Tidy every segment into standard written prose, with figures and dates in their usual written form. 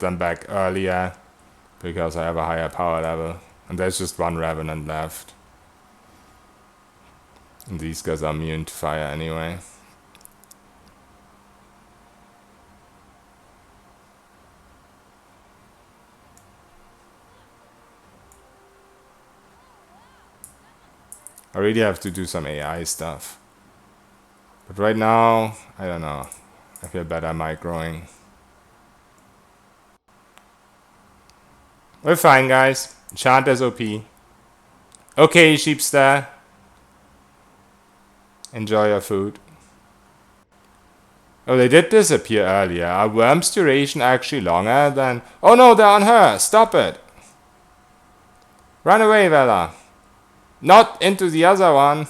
them back earlier because I have a higher power level. And there's just one Revenant left. And these guys are immune to fire anyway. I really have to do some AI stuff. But right now, I don't know. I feel better microing. We're fine, guys. Chant is OP. Okay, Sheepster. Enjoy your food. Oh, they did disappear earlier. Are worms' duration actually longer than... Oh no, they're on her. Stop it. Run away, Vela. Not into the other one.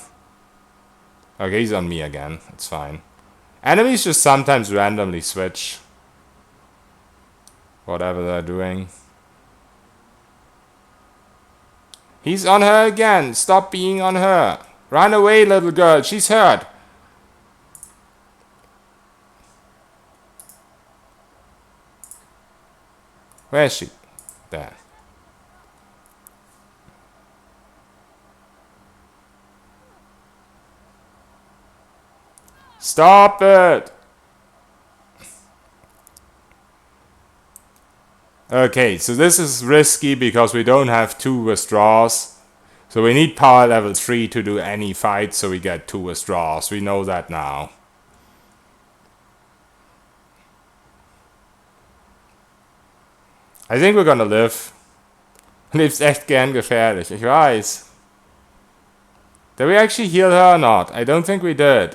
Okay, he's on me again. It's fine. Enemies just sometimes randomly switch. Whatever they're doing. He's on her again. Stop being on her. Run away, little girl. She's hurt. Where is she? There. Stop it! Okay, so this is risky because we don't have 2 withdraws. So we need power level 3 to do any fight, so we get 2 withdraws. We know that now. I think we're gonna live. Lebst echt gern gefährlich, ich weiß. Did we actually heal her or not? I don't think we did.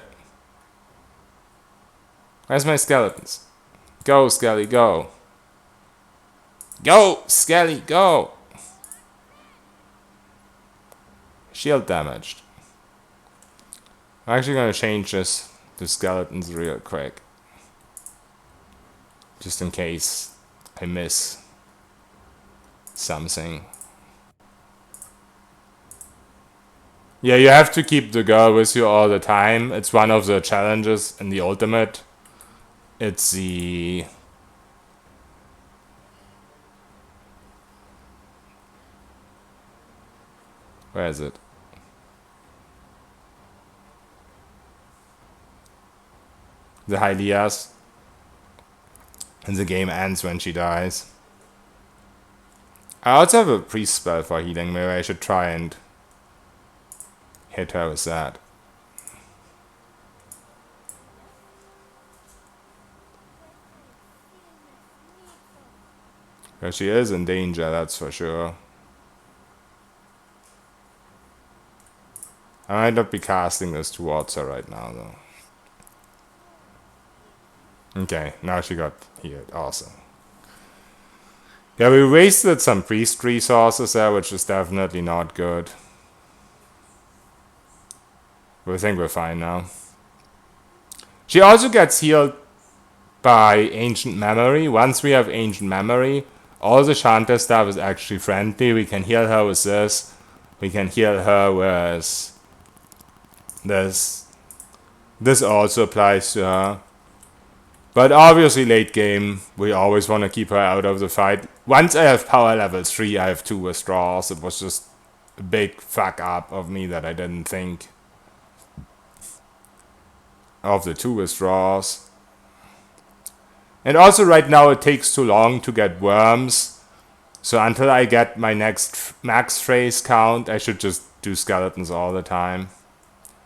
Where's my skeletons? Go, Skelly, go. Go, Skelly, go! Shield damaged. I'm actually gonna change this to skeletons real quick. Just in case I miss something. Yeah, you have to keep the girl with you all the time. It's one of the challenges in the ultimate. It's the... Where is it? The Hylias. And the game ends when she dies. I also have a priest spell for healing. Maybe I should try and hit her with that. Because she is in danger, that's for sure. I might not be casting this towards her right now, though. Okay, now she got healed. Awesome. Yeah, we wasted some priest resources there, which is definitely not good. We think we're fine now. She also gets healed by Ancient Memory. Once we have Ancient Memory, all the Shanta stuff is actually friendly. We can heal her with this. We can heal her with this. This also applies to her. But obviously late game, we always want to keep her out of the fight. Once I have power level 3, I have 2 withdrawals. It was just a big fuck up of me that I didn't think of the 2 withdrawals. And also right now it takes too long to get worms. So until I get my next max phrase count, I should just do skeletons all the time.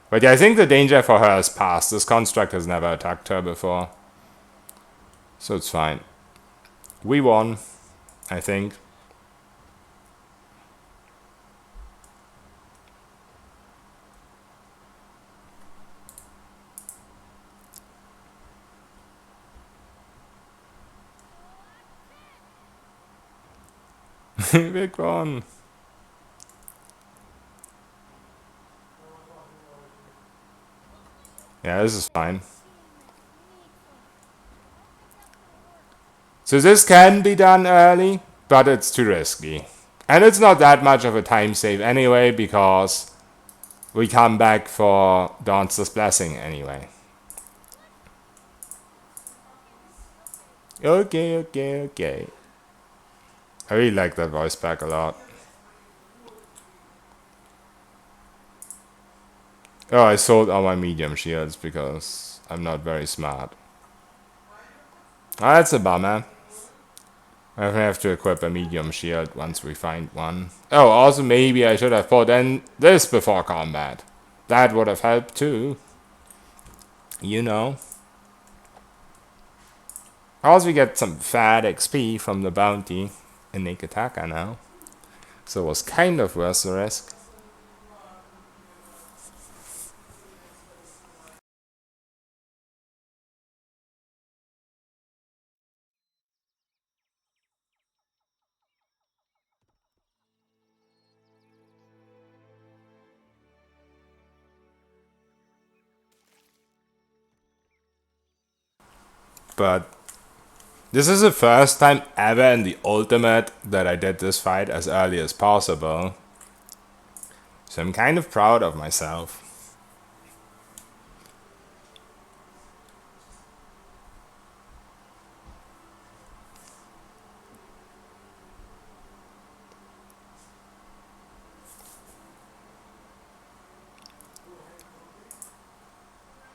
But yeah, I think the danger for her is past. This construct has never attacked her before. So it's fine. We won, I think. We're gone. Yeah, this is fine. So this can be done early, but it's too risky. And it's not that much of a time save anyway, because we come back for Dancer's Blessing anyway. Okay. I really like that voice pack a lot. Oh, I sold all my medium shields because I'm not very smart. Oh, that's a bummer. I have to equip a medium shield once we find one. Oh, also maybe I should have put in this before combat. That would have helped too. You know. Also, we get some fat XP from the bounty in Nikitaka now. So it was kind of worth the risk. But this is the first time ever in the Ultimate that I did this fight as early as possible. So I'm kind of proud of myself.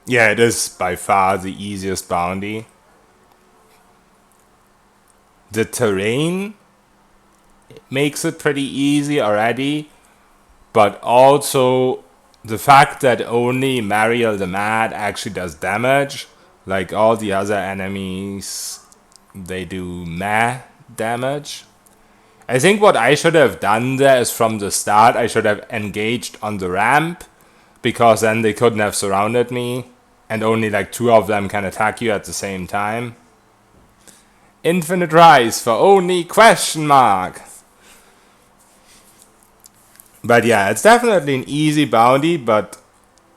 Yeah, it is by far the easiest bounty. The terrain makes it pretty easy already, but also the fact that only Mariel the Mad actually does damage, like all the other enemies, they do meh damage. I think what I should have done there is from the start I should have engaged on the ramp, because then they couldn't have surrounded me, and only like 2 of them can attack you at the same time. Infinite Rise for only question mark. But yeah, it's definitely an easy bounty, but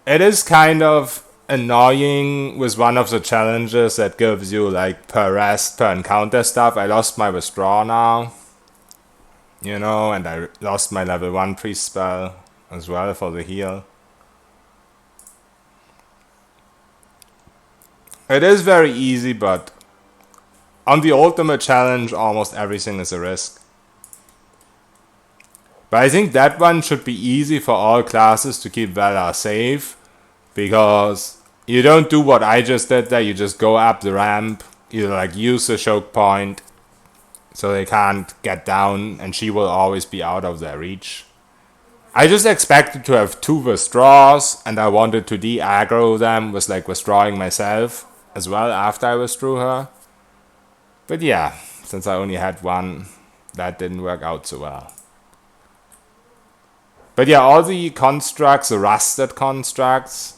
it is kind of annoying with one of the challenges that gives you like per rest, per encounter stuff. I lost my withdraw now. You know, and I lost my level 1 priest spell as well for the heal. It is very easy, but on the ultimate challenge, almost everything is a risk. But I think that one should be easy for all classes to keep Vela safe, because you don't do what I just did there, you just go up the ramp, you like use the choke point, so they can't get down, and she will always be out of their reach. I just expected to have 2 withdraws, and I wanted to de-aggro them with like withdrawing myself as well after I withdrew her. But yeah, since I only had 1, that didn't work out so well. But yeah, all the constructs, the rusted constructs,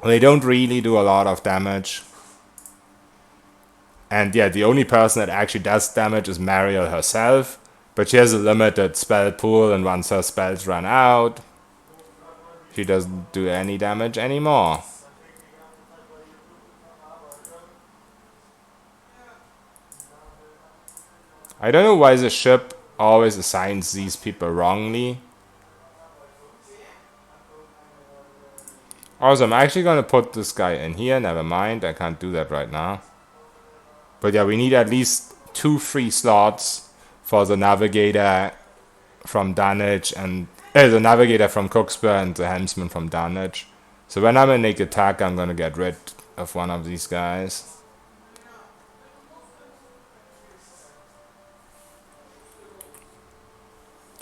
they don't really do a lot of damage. And yeah, the only person that actually does damage is Mariel herself, but she has a limited spell pool, and once her spells run out, she doesn't do any damage anymore. I don't know why the ship always assigns these people wrongly. Also, I'm actually going to put this guy in here. Never mind, I can't do that right now. But yeah, we need at least 2 free slots for the navigator from Dunwich and the navigator from Cookspur and the helmsman from Dunwich. So when I'm in naked attack, I'm going to get rid of one of these guys.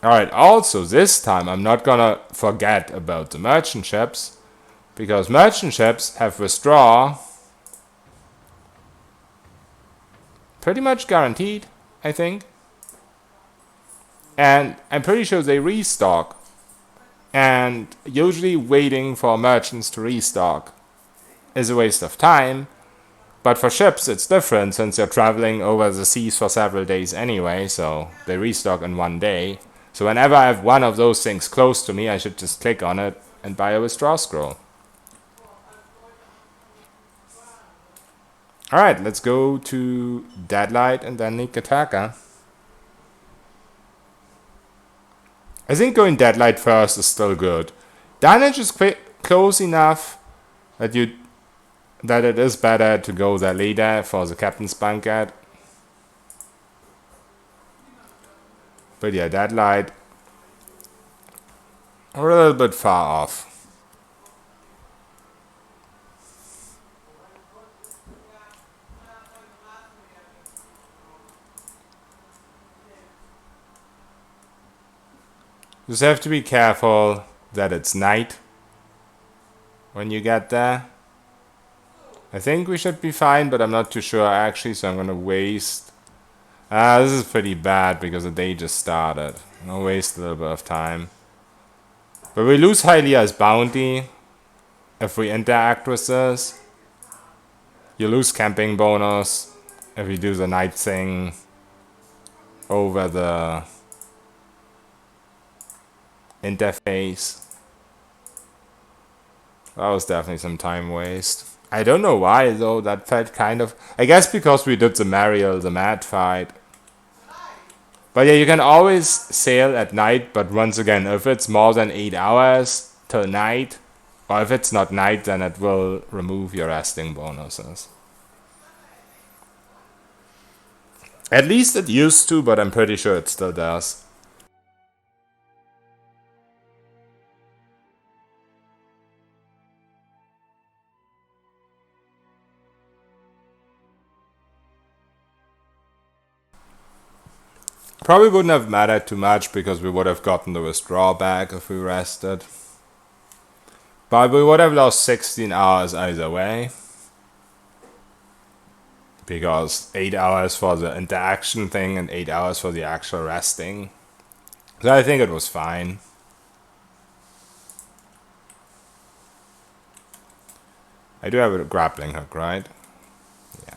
Alright, also this time I'm not gonna forget about the merchant ships, because merchant ships have withdraw pretty much guaranteed, I think. And I'm pretty sure they restock. And usually waiting for merchants to restock is a waste of time. But for ships it's different, since you're traveling over the seas for several days anyway, so they restock in 1 day. So whenever I have one of those things close to me, I should just click on it and buy a withdraw scroll. Alright, let's go to Deadlight and then Nikataka. I think going Deadlight first is still good. Damage is close enough that it is better to go there later for the Captain's Banquet. But yeah, that light, we're a little bit far off. Just have to be careful that it's night when you get there. I think we should be fine, but I'm not too sure actually, so I'm gonna waste. This is pretty bad because the day just started. I'm gonna waste a little bit of time. But we lose Hylia's bounty if we interact with this. You lose camping bonus if you do the night thing over the interface. That was definitely some time waste. I don't know why though, that felt kind of... I guess because we did the Mariel, the mad fight. But yeah, you can always sail at night, but once again, if it's more than 8 hours till night, or if it's not night, then it will remove your resting bonuses. At least it used to, but I'm pretty sure it still does. Probably wouldn't have mattered too much because we would have gotten the withdraw back if we rested. But we would have lost 16 hours either way. Because 8 hours for the interaction thing and 8 hours for the actual resting. So I think it was fine. I do have a grappling hook, right? Yeah.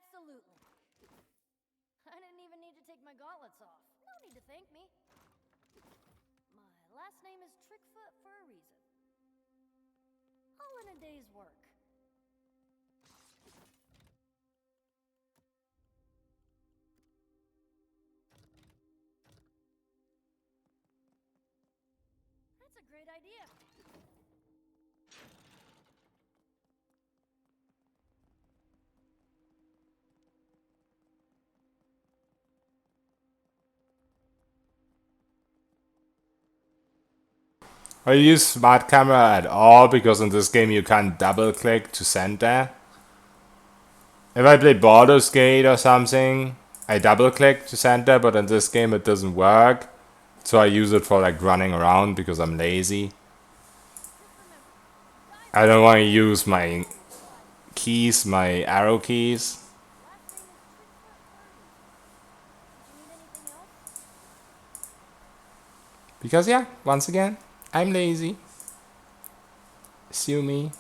Absolutely. I didn't even need to take my gauntlets off. No need to thank me. My last name is Trickfoot for a reason. All in a day's work. That's a great idea. I use smart camera at all because in this game you can't double click to center. If I play Baldur's Gate or something, I double click to center, but in this game it doesn't work. So I use it for like running around because I'm lazy. I don't want to use my keys, my arrow keys. Because yeah, once again, I'm lazy. Sue me.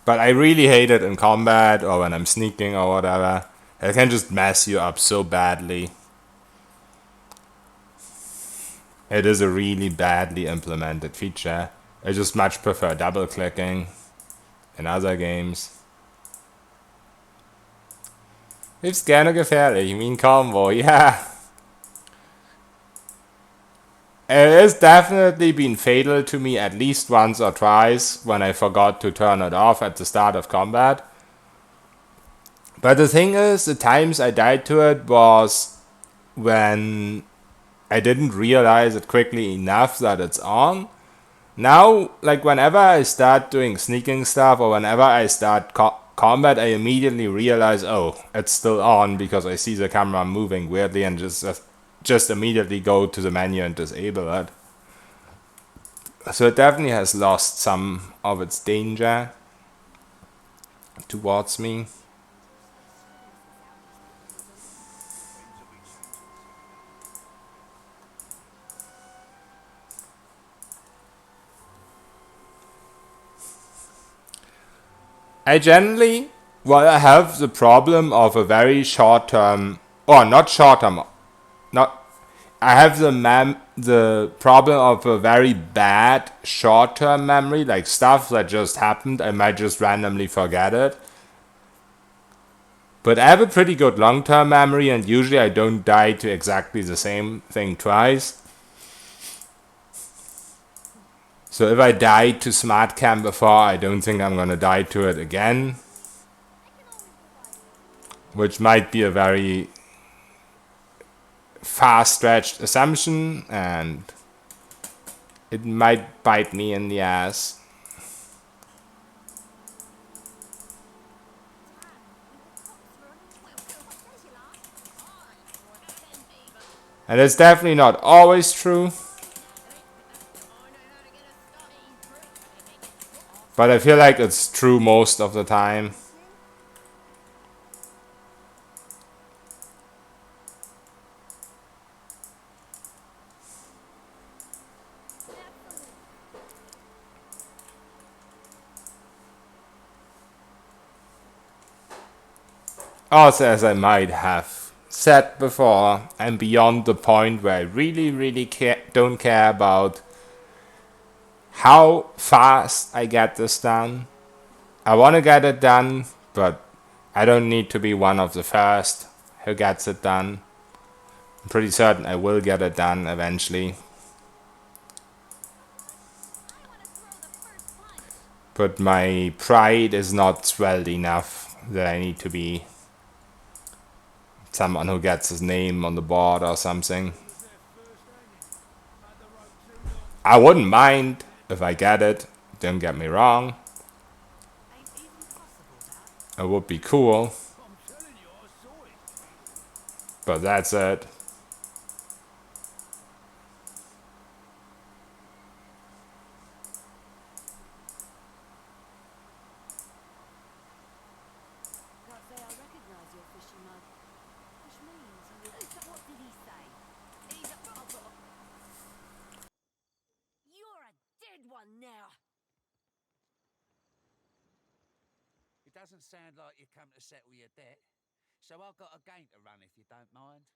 But I really hate it in combat or when I'm sneaking or whatever. It can just mess you up so badly. It is a really badly implemented feature. I just much prefer double clicking in other games. Ist gerne gefährlich, wie ein Combo, yeah. It has definitely been fatal to me at least once or twice when I forgot to turn it off at the start of combat. But the thing is, the times I died to it was when I didn't realize it quickly enough that it's on. Now, like whenever I start doing sneaking stuff or whenever I start combat, I immediately realize, oh, it's still on because I see the camera moving weirdly and just immediately go to the menu and disable it. So it definitely has lost some of its danger towards me. I generally, well, I have the problem of a very short-term or not short-term, not. I have the problem of a very bad short-term memory, like stuff that just happened. I might just randomly forget it. But I have a pretty good long-term memory, and usually I don't die to exactly the same thing twice. So if I died to Smart Cam before, I don't think I'm gonna die to it again. Which might be a very far-stretched assumption, and it might bite me in the ass. And it's definitely not always true. But I feel like it's true most of the time. Also, as I might have said before, I'm beyond the point where I really don't care about how fast I get this done. I want to get it done, but I don't need to be one of the first who gets it done. I'm pretty certain I will get it done eventually. But my pride is not swelled enough that I need to be someone who gets his name on the board or something. I wouldn't mind if I get it, don't get me wrong. It would be cool. But that's it. It doesn't sound like you come to settle your debt, so I've got a game to run if you don't mind.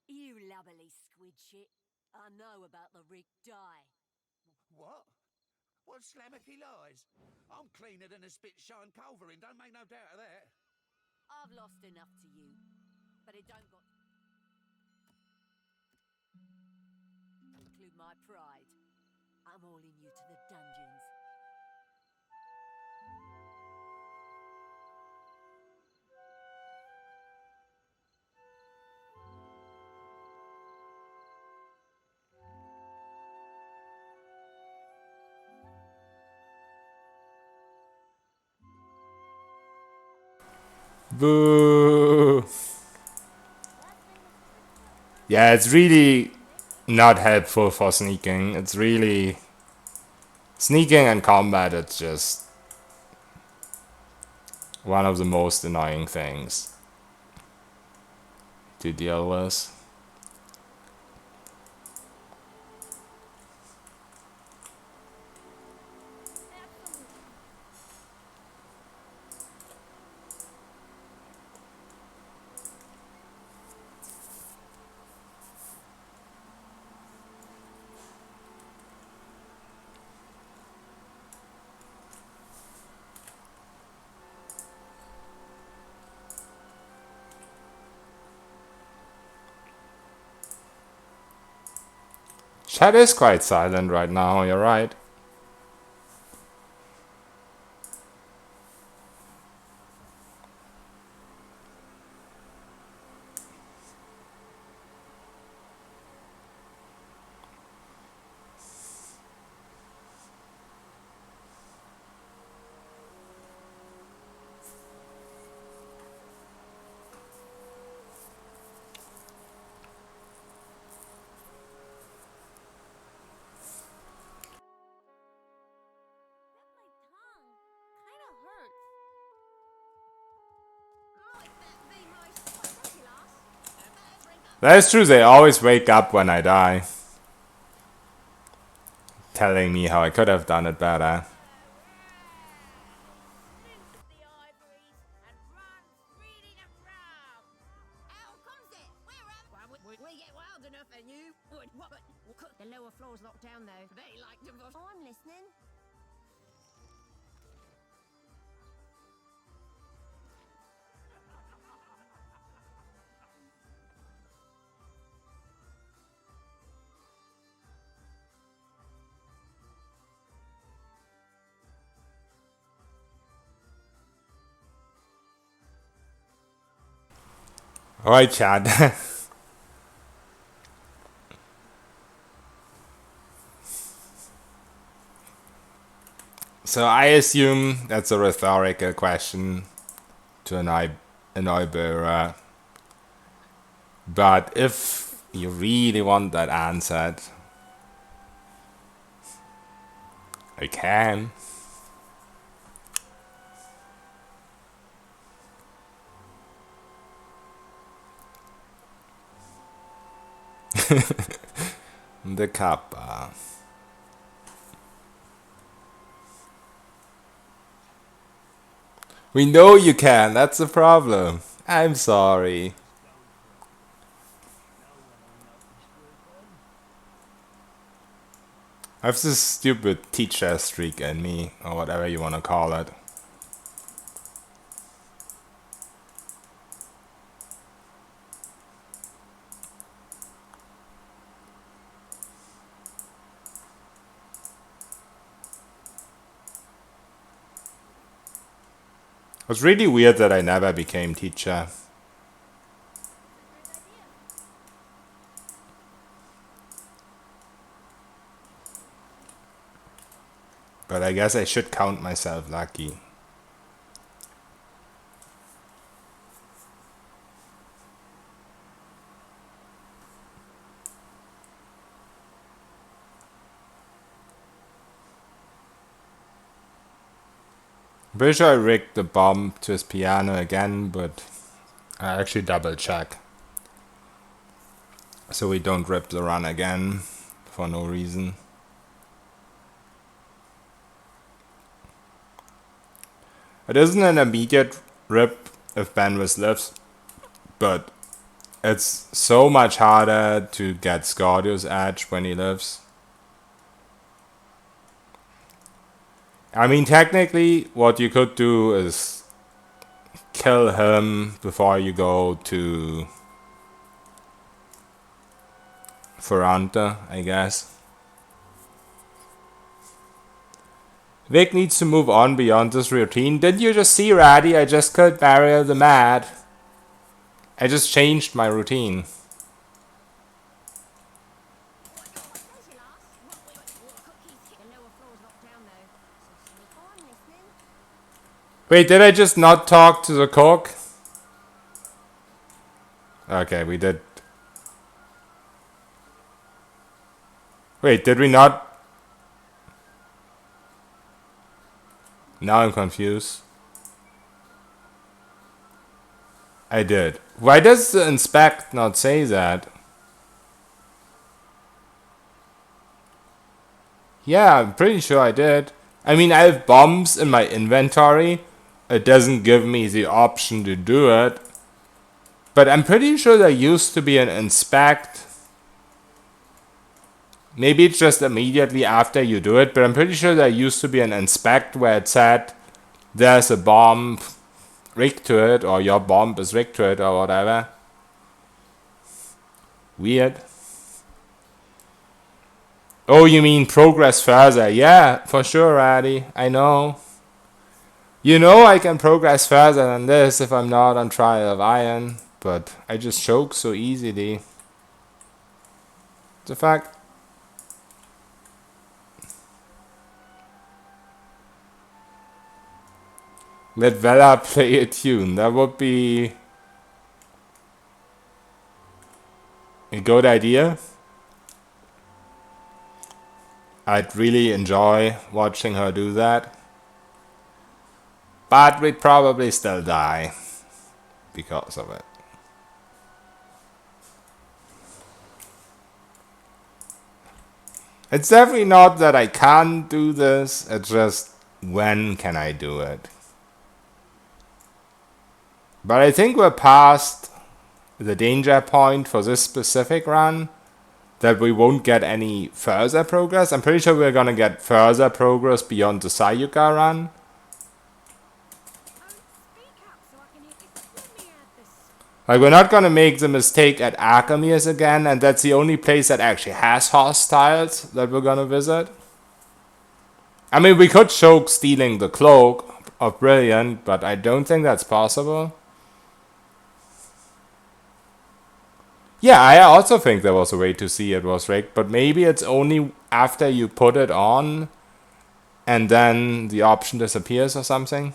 You lubberly squid shit. I know about the rigged die. What? What slammocky lies? I'm cleaner than a spit-shine culverin, don't make no doubt of that. I've lost enough to you, but it don't got... include my pride. I'm hauling you to the dungeons. Boo! Yeah, it's really not helpful for sneaking. It's really... Sneaking and combat, it's just one of the most annoying things to deal with. Chat is quite silent right now, you're right. That's true, they always wake up when I die, telling me how I could have done it better. The ivories and run, reading a crowd. How comes it? we get wild enough and you would what? The lower floor's locked down though. They like to. Oh, I'm listening. Alright, Chad. So I assume that's a rhetorical question to annoy Bura. But if you really want that answered, I can. The kappa. We know you can, that's the problem. I'm sorry. I have this stupid teacher streak in me, or whatever you want to call it. It's really weird that I never became teacher. But I guess I should count myself lucky. I'm pretty sure I rigged the bomb to his piano again, but I actually double check. So we don't rip the run again for no reason. It isn't an immediate rip if Benvis lives, but it's so much harder to get Scorpio's edge when he lives. I mean, technically, what you could do is kill him before you go to Ferrante, I guess. Vic needs to move on beyond this routine. Didn't you just see, Ratty? I just killed Barrier the Mad. I just changed my routine. Wait, did I just not talk to the cook? Okay, we did. Wait, did we not? Now I'm confused. I did. Why does the inspect not say that? Yeah, I'm pretty sure I did. I mean, I have bombs in my inventory. It doesn't give me the option to do it. But I'm pretty sure there used to be an inspect. Maybe it's just immediately after you do it, but I'm pretty sure there used to be an inspect where it said there's a bomb rigged to it, or your bomb is rigged to it, or whatever. Weird. Oh, you mean progress further? Yeah, for sure, Addy. I know. You know I can progress further than this if I'm not on Trial of Iron, but I just choke so easily. The fact. Let Vela play a tune. That would be a good idea. I'd really enjoy watching her do that. But we'd probably still die because of it. It's definitely not that I can't do this, it's just when can I do it? But I think we're past the danger point for this specific run, that we won't get any further progress. I'm pretty sure we're gonna get further progress beyond the Sayuka run. Speak up so I can hear you. Let me add this. Like, we're not gonna make the mistake at Arkhamias again, and that's the only place that actually has hostiles that we're gonna visit. I mean, we could choke stealing the cloak of Brilliant, but I don't think that's possible. Yeah, I also think there was a way to see it was rigged, but maybe it's only after you put it on and then the option disappears or something.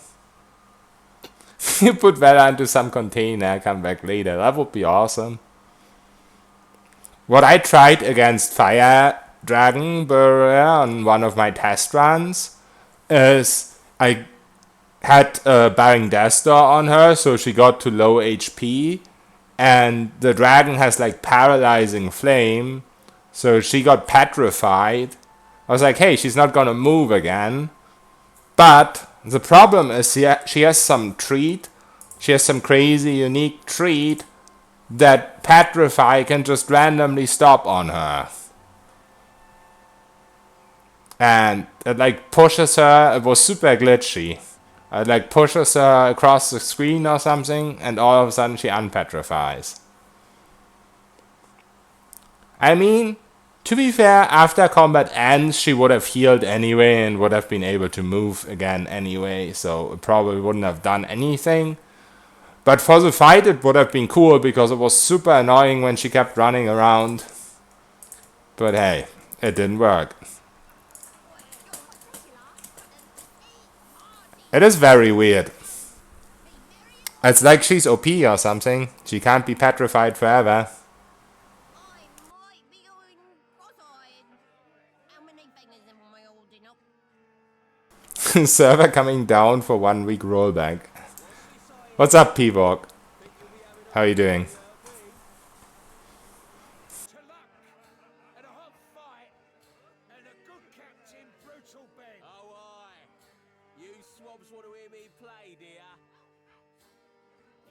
You put Vela into some container, come back later. That would be awesome. What I tried against Fire Dragon Barrier on one of my test runs is I had Baring Destor on her, so she got to low HP. And the dragon has like paralyzing flame, so she got petrified. I was like, hey, she's not gonna move again. But the problem is she has some treat. She has some crazy unique treat that Petrify can just randomly stop on her. And it like pushes her, it was super glitchy. It like pushes her across the screen or something, and all of a sudden she unpetrifies. I mean, to be fair, after combat ends, she would have healed anyway and would have been able to move again anyway, so it probably wouldn't have done anything. But for the fight, it would have been cool because it was super annoying when she kept running around. But hey, it didn't work. It is very weird. It's like she's OP or something. She can't be petrified forever. I might be going cross-eyed. How many fingers am I holding up? Server coming down for 1 week rollback. What's up, P-Walk? How are you doing? To luck and a hot fight and a good captain, brutal Ben. Oh, aye. You swabs want to hear me play, dear?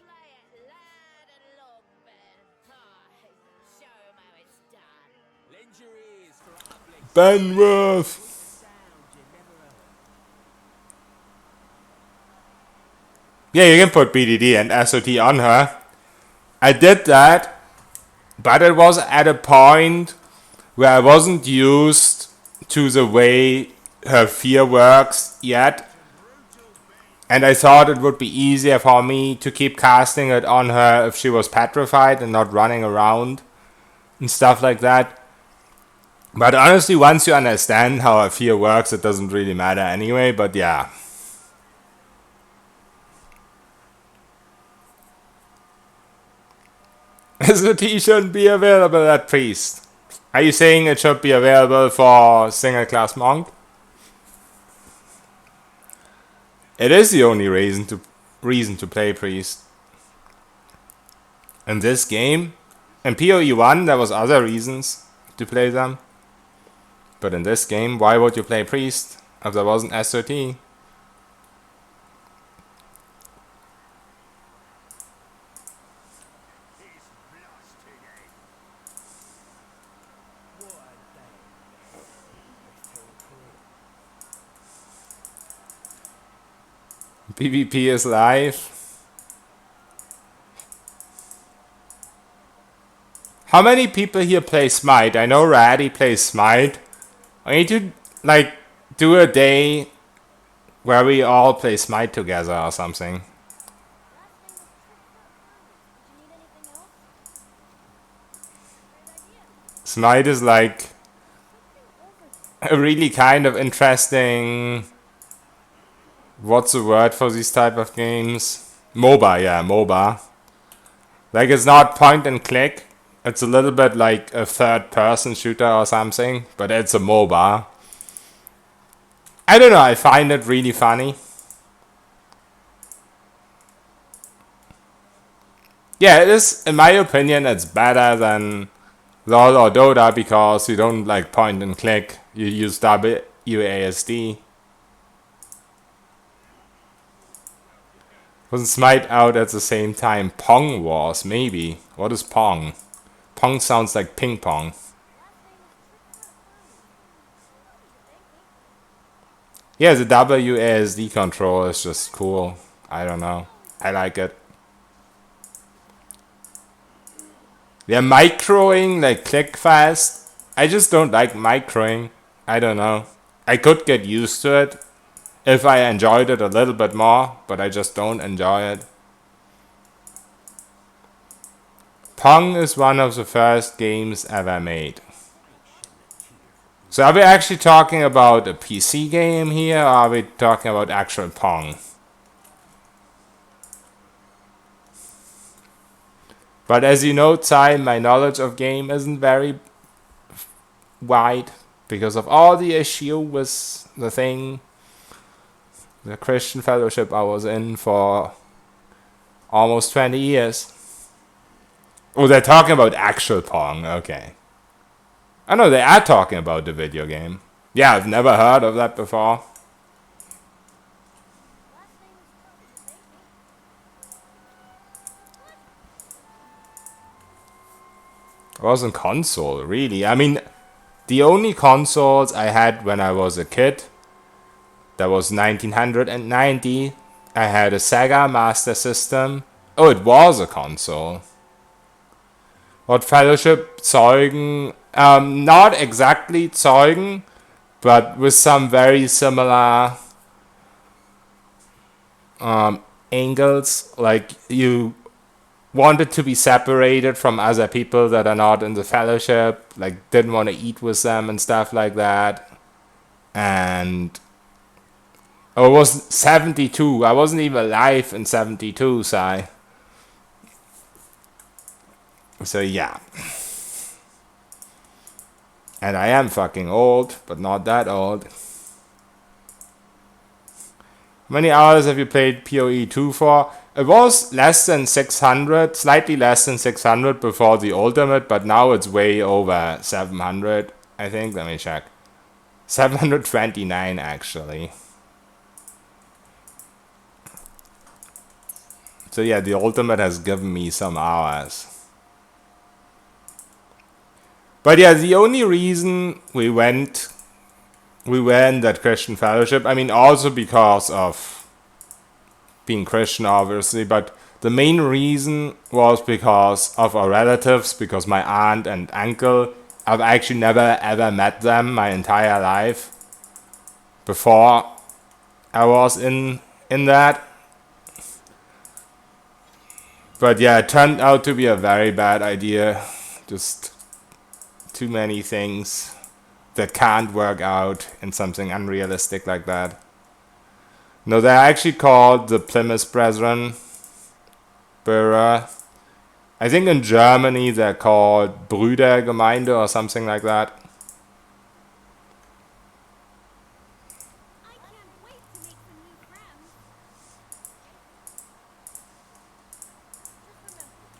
Play it loud and long, Ben. Aye, show 'em how it's done. Lend your ears for a uplift. Benworth! Sound you never heard. Yeah, you can put BDD and SOT on her. I did that, but it was at a point where I wasn't used to the way her fear works yet. And I thought it would be easier for me to keep casting it on her if she was petrified and not running around and stuff like that. But honestly, once you understand how her fear works, it doesn't really matter anyway, but yeah. SOT shouldn't be available at Priest. Are you saying it should be available for single class Monk? It is the only reason to play Priest. In this game, in PoE 1 there was other reasons to play them. But in this game, why would you play Priest if there wasn't SOT? PvP is live. How many people here play Smite? I know Ratty plays Smite. I need to like do a day where we all play Smite together or something. Smite is like a really kind of interesting, what's the word for these type of games? MOBA, yeah, MOBA. Like, it's not point and click. It's a little bit like a third person shooter or something, but it's a MOBA. I don't know, I find it really funny. Yeah, it is, in my opinion, it's better than LoL or Dota because you don't like point and click, you use WASD. Wasn't Smite out at the same time? Pong was, maybe. What is Pong? Pong sounds like ping pong. Yeah, the WASD control is just cool. I don't know. I like it. They're microing like click fast. I just don't like microing. I don't know. I could get used to it if I enjoyed it a little bit more, but I just don't enjoy it. Pong is one of the first games ever made. So are we actually talking about a PC game here, or are we talking about actual Pong? But as you know, Tsai, my knowledge of game isn't very wide because of all the issue with the thing, the Christian fellowship I was in for almost 20 years. Oh, they're talking about actual Pong, okay. I know they are talking about the video game. Yeah, I've never heard of that before. It wasn't console, really. I mean, the only consoles I had when I was a kid, that was 1990. I had a Sega Master System. Oh, it was a console. What Fellowship Zeugen, not exactly Zeugen, but with some very similar angles. Like, you wanted to be separated from other people that are not in the fellowship, like didn't want to eat with them and stuff like that. And oh, it was 72. I wasn't even alive in 72, so yeah. And I am fucking old, but not that old. How many hours have you played PoE 2 for? It was less than 600, slightly less than 600 before the ultimate, but now it's way over 700, I think. Let me check. 729, actually. So yeah, the ultimate has given me some hours. But yeah, the only reason we were in that Christian fellowship, I mean, also because of being Christian, obviously, but the main reason was because of our relatives, because my aunt and uncle, I've actually never ever met them my entire life before I was in that. But yeah, it turned out to be a very bad idea. Just too many things that can't work out in something unrealistic like that. No, they're actually called the Plymouth Brethren. I think in Germany they're called Brüdergemeinde or something like that.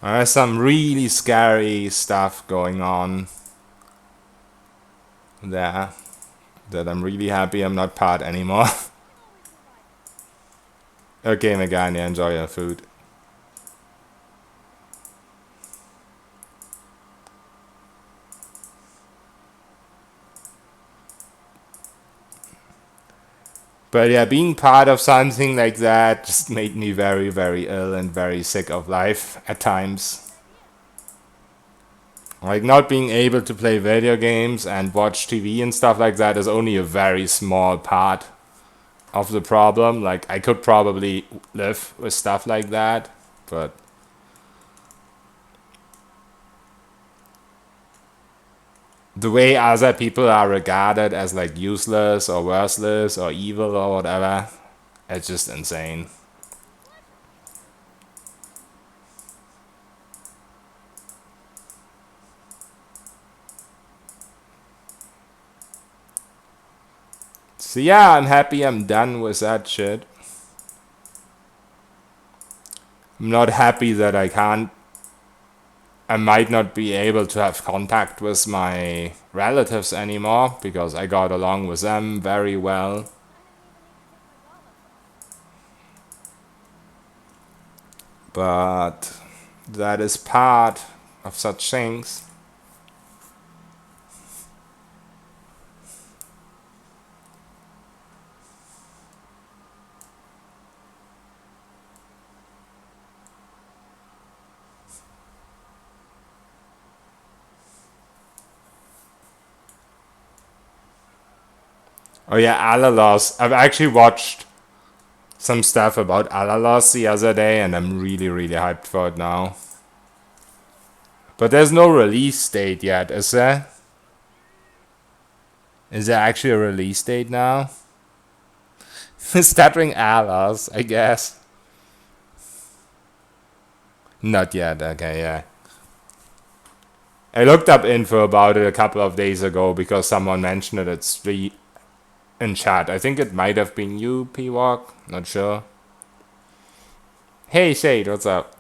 There's some really scary stuff going on there that I'm really happy I'm not part anymore. Okay, Megania, enjoy your food. But yeah, being part of something like that just made me very, very ill and very sick of life at times. Like, not being able to play video games and watch TV and stuff like that is only a very small part of the problem. Like, I could probably live with stuff like that, but the way other people are regarded as like useless or worthless or evil or whatever, it's just insane. So yeah, I'm happy I'm done with that shit. I'm not happy that I might not be able to have contact with my relatives anymore, because I got along with them very well. But that is part of such things. Oh yeah, Alalos. I've actually watched some stuff about Alalos the other day, and I'm really, really hyped for it now. But there's no release date yet, is there? Is there actually a release date now? Stuttering Alalos, I guess. Not yet, okay, yeah. I looked up info about it a couple of days ago because someone mentioned it at street in chat. I think it might have been you, P-Walk. Not sure. Hey, Shade, what's up?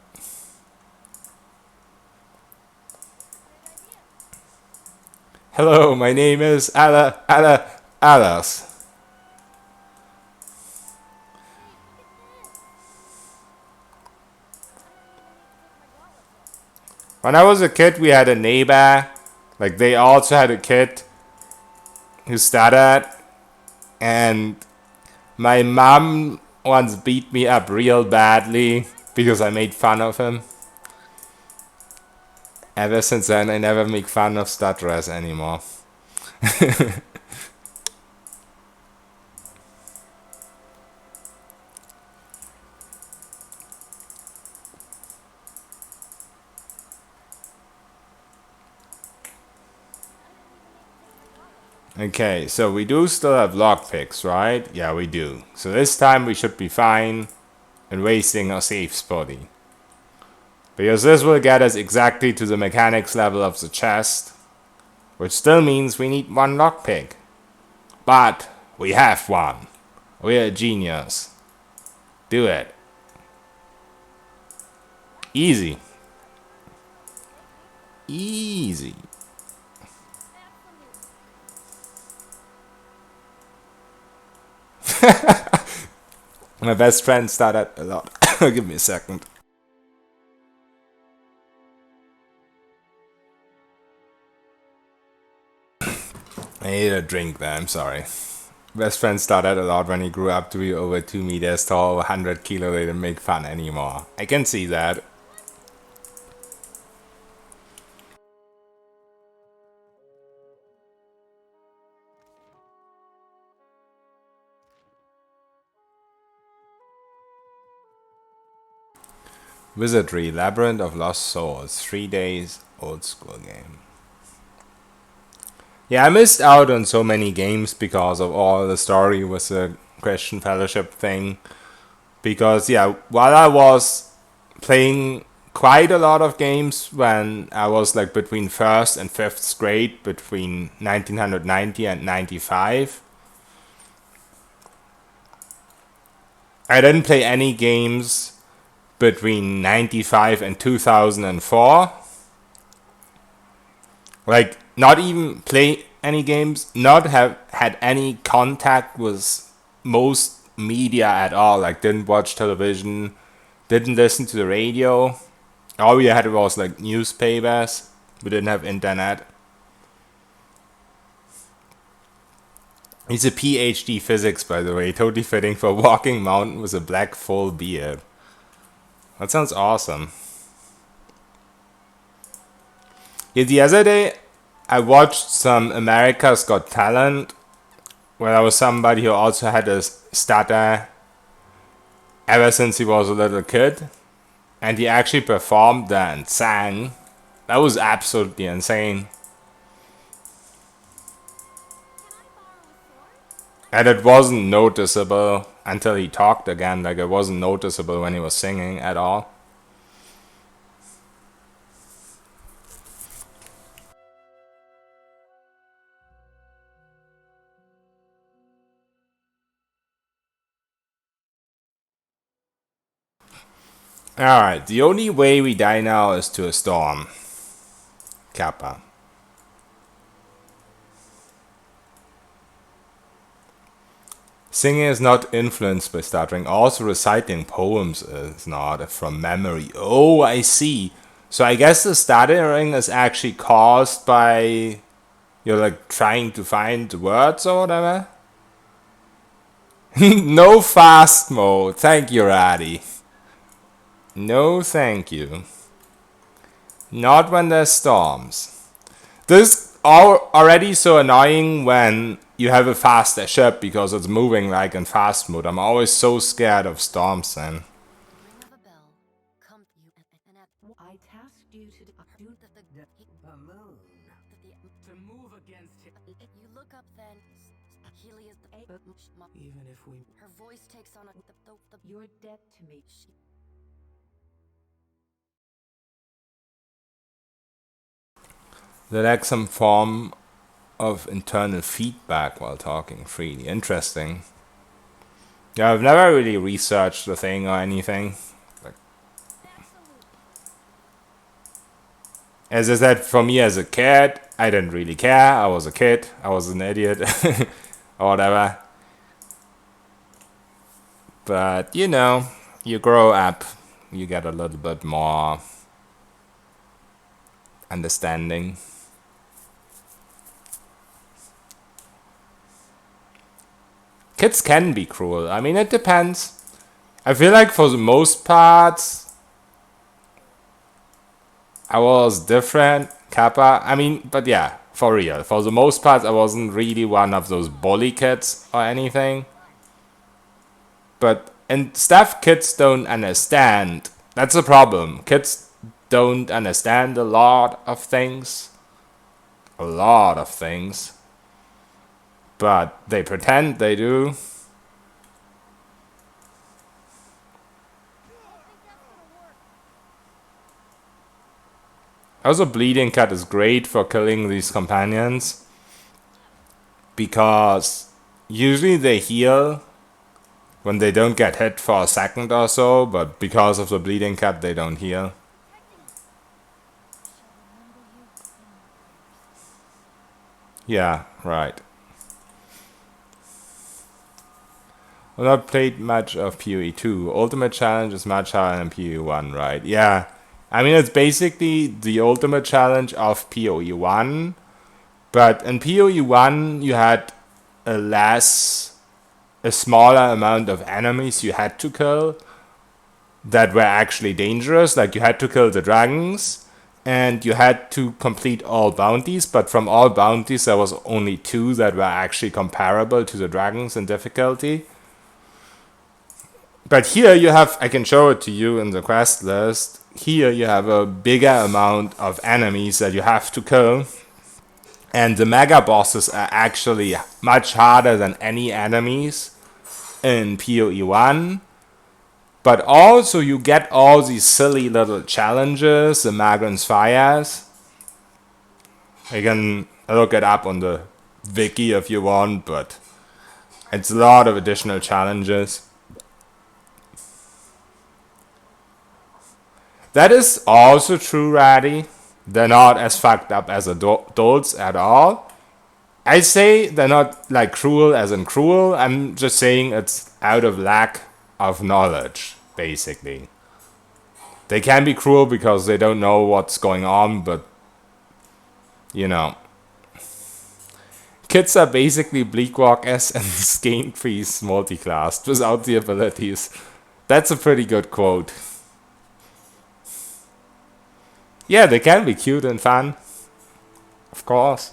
Hello, my name is Alas. When I was a kid, we had a neighbor. Like, they also had a kid who stuttered. And my mom once beat me up real badly because I made fun of him. Ever since then, I never make fun of stutterers anymore. Okay, so we do still have lockpicks, right? Yeah, we do. So this time we should be fine in wasting our safe spotty. Because this will get us exactly to the mechanics level of the chest. Which still means we need one lockpick. But we have one. We're a genius. Do it. Easy. Easy. My best friend started a lot. Give me a second. I need a drink there, I'm sorry. Best friend started a lot when he grew up to be over 2 meters tall, 100 kilo, they didn't make fun anymore. I can see that. Wizardry, Labyrinth of Lost Souls, 3 days, old school game. Yeah, I missed out on so many games because of all the story with the Christian Fellowship thing. Because, yeah, while I was playing quite a lot of games when I was like between 1st and 5th grade, between 1990 and 95, I didn't play any games between 95 and 2004. Like, not even play any games, not have had any contact with most media at all. Like, didn't watch television, didn't listen to the radio. All we had was like newspapers. We didn't have internet. He's a PhD physics, by the way, totally fitting for walking mountain with a black full beard. That sounds awesome. Yeah, the other day I watched some America's Got Talent, where there was somebody who also had a stutter ever since he was a little kid, and he actually performed there and sang. That was absolutely insane. And it wasn't noticeable until he talked again. Like, it wasn't noticeable when he was singing at all. Alright, the only way we die now is to a storm. Kappa. Singing is not influenced by stuttering. Also reciting poems is not from memory. Oh, I see. So I guess the stuttering is actually caused by you're like trying to find the words or whatever. No fast mode. Thank you, Raddy. No thank you. Not when there's storms. This already so annoying when you have a faster ship because it's moving like in fast mode. I'm always so scared of storms then. Ring of a bell. Come you and I tasked you to do the moon. To move against it. you look up then. Healy is the Even if we... her voice takes on the You're dead to me. They lack some form of internal feedback while talking freely. Interesting. Yeah, I've never really researched the thing or anything. Like, as I said, for me as a kid, I didn't really care. I was a kid. I was an idiot. Or whatever. But, you know, you grow up. You get a little bit more understanding. Kids can be cruel. I mean, it depends. I feel like for the most part, I was different. Kappa. I mean, but yeah, for real. For the most part, I wasn't really one of those bully kids or anything. But, and stuff kids don't understand. That's a problem. Kids don't understand a lot of things. A lot of things. But they pretend they do. Also, Bleeding Cat is great for killing these companions. Because usually they heal when they don't get hit for a second or so. But because of the Bleeding Cat, they don't heal. Yeah, right. I've not played much of PoE 2. Ultimate Challenge is much higher than PoE 1, right? Yeah. I mean, it's basically the Ultimate Challenge of PoE 1. But in PoE 1, you had a smaller amount of enemies you had to kill that were actually dangerous. Like, you had to kill the dragons. And you had to complete all bounties. But from all bounties, there was only 2 that were actually comparable to the dragons in difficulty. But here you have, I can show it to you in the quest list. Here you have a bigger amount of enemies that you have to kill. And the mega bosses are actually much harder than any enemies in PoE 1. But also you get all these silly little challenges, the Magran's Fires. You can look it up on the wiki if you want, but it's a lot of additional challenges. That is also true, Raddy. They're not as fucked up as adults at all. I say they're not like cruel as in cruel. I'm just saying it's out of lack of knowledge, basically. They can be cruel because they don't know what's going on, but, you know. Kids are basically Bleakwalkers and Skane Priests multiclassed without the abilities. That's a pretty good quote. Yeah, they can be cute and fun. Of course.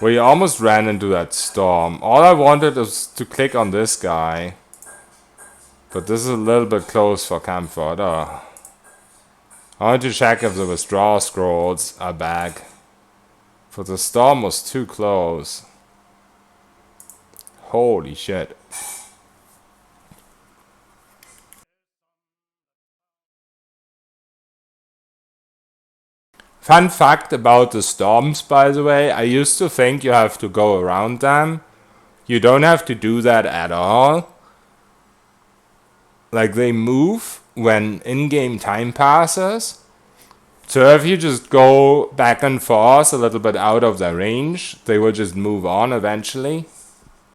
We almost ran into that storm. All I wanted was to click on this guy. But this is a little bit close for comfort. Oh. I want to check if the withdrawal scrolls are back. But the storm was too close. Holy shit. Fun fact about the storms, by the way. I used to think you have to go around them. You don't have to do that at all. Like, they move when in-game time passes. So if you just go back and forth a little bit out of their range, they will just move on eventually.